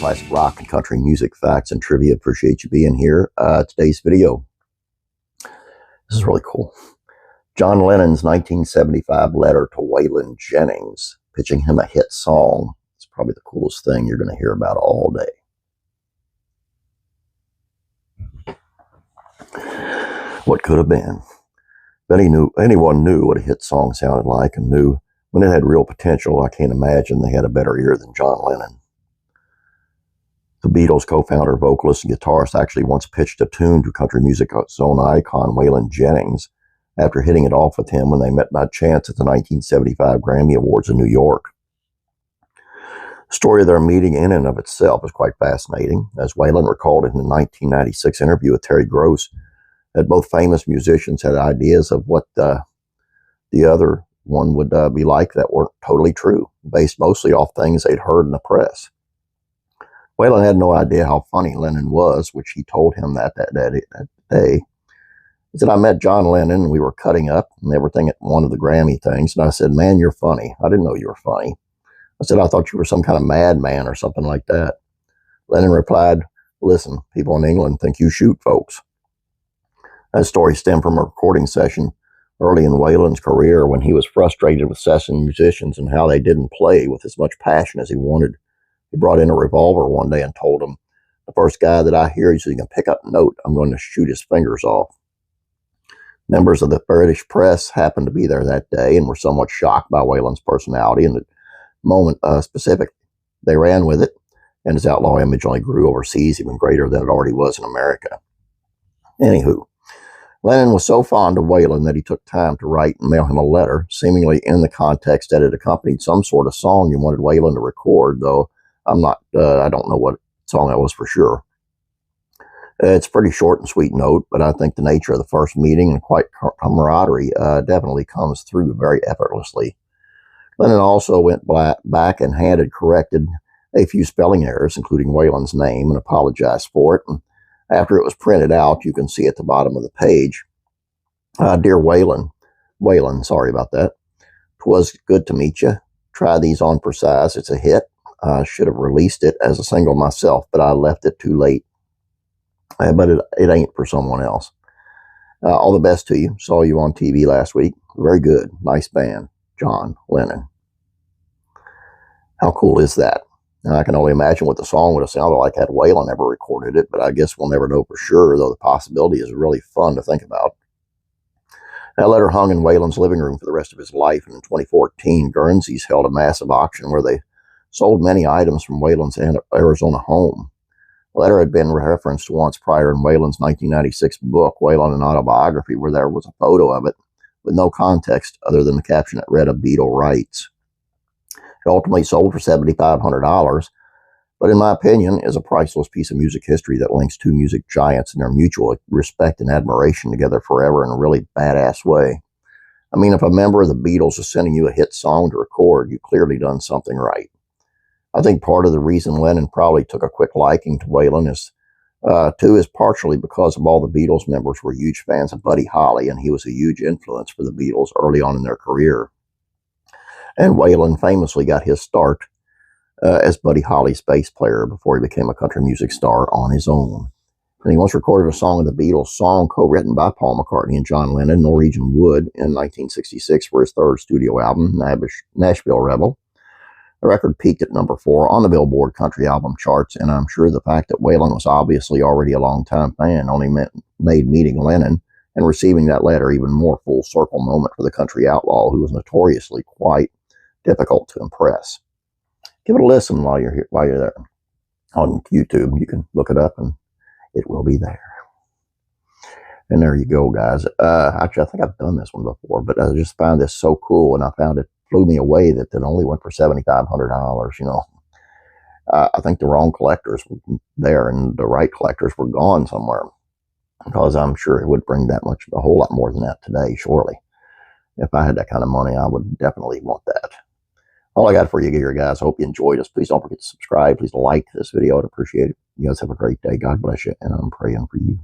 classic rock and country music facts and trivia. Appreciate you being here. Today's video, this is really cool. John Lennon's 1975 letter to Waylon Jennings, pitching him a hit song. It's probably the coolest thing you're going to hear about all day. What could have been? But anyone knew what a hit song sounded like and knew when it had real potential. I can't imagine they had a better ear than John Lennon. The Beatles' co-founder, vocalist, and guitarist actually once pitched a tune to country music's own icon, Waylon Jennings, after hitting it off with him when they met by chance at the 1975 Grammy Awards in New York. The story of their meeting in and of itself is quite fascinating. As Waylon recalled in a 1996 interview with Terry Gross, that both famous musicians had ideas of what the other one would be like that weren't totally true, based mostly off things they'd heard in the press. Waylon had no idea how funny Lennon was, which he told him that day. He said, I met John Lennon and we were cutting up and everything at one of the Grammy things. And I said, man, you're funny. I didn't know you were funny. I said, I thought you were some kind of madman or something like that. Lennon replied, listen, people in England think you shoot folks. That story stemmed from a recording session early in Waylon's career when he was frustrated with session musicians and how they didn't play with as much passion as he wanted. He brought in a revolver one day and told them, the first guy that I hear using a pickup note, I'm going to shoot his fingers off. Members of the British press happened to be there that day and were somewhat shocked by Waylon's personality and the moment specifically. They ran with it, and his outlaw image only grew overseas even greater than it already was in America. Anywho, Lennon was so fond of Waylon that he took time to write and mail him a letter, seemingly in the context that it accompanied some sort of song you wanted Waylon to record, though I don't know what song that was for sure. It's a pretty short and sweet note, but I think the nature of the first meeting and quite camaraderie definitely comes through very effortlessly. Lennon also went back and had corrected a few spelling errors, including Waylon's name, and apologized for it. And after it was printed out, you can see at the bottom of the page, Dear Waylon, sorry about that. 'Twas good to meet you. Try these on for size. It's a hit. I should have released it as a single myself, but I left it too late. But it ain't for someone else. All the best to you. Saw you on TV last week. Very good. Nice band. John Lennon. How cool is that? Now, I can only imagine what the song would have sounded like had Waylon ever recorded it, but I guess we'll never know for sure, though the possibility is really fun to think about. That letter hung in Waylon's living room for the rest of his life, and in 2014, Guernsey's held a massive auction where they sold many items from Waylon's Arizona home. The letter had been referenced once prior in Waylon's 1996 book, Waylon, an Autobiography, where there was a photo of it with no context other than the caption that read, A Beatle Writes. It ultimately sold for $7,500, but in my opinion is a priceless piece of music history that links two music giants and their mutual respect and admiration together forever in a really badass way. I mean, if a member of the Beatles is sending you a hit song to record, you've clearly done something right. I think part of the reason Lennon probably took a quick liking to Waylon is partially because of all the Beatles members were huge fans of Buddy Holly, and he was a huge influence for the Beatles early on in their career. And Waylon famously got his start as Buddy Holly's bass player before he became a country music star on his own. And he once recorded a song of the Beatles, song co-written by Paul McCartney and John Lennon, Norwegian Wood, in 1966 for his third studio album, Nashville Rebel. The record peaked at number 4 on the Billboard Country Album charts, and I'm sure the fact that Waylon was obviously already a longtime fan only made meeting Lennon and receiving that letter even more full circle moment for the country outlaw, who was notoriously quite difficult to impress. Give it a listen while you're there on YouTube. You can look it up and it will be there. And there you go, guys. Actually, I think I've done this one before, but I just found this so cool, and I found it blew me away that it only went for $7,500. You know, I think the wrong collectors were there and the right collectors were gone somewhere, because I'm sure it would bring a whole lot more than that today, surely. If I had that kind of money, I would definitely want that. All I got for you here, guys. I hope you enjoyed us. Please don't forget to subscribe. Please like this video. I'd appreciate it. You guys have a great day. God bless you, and I'm praying for you.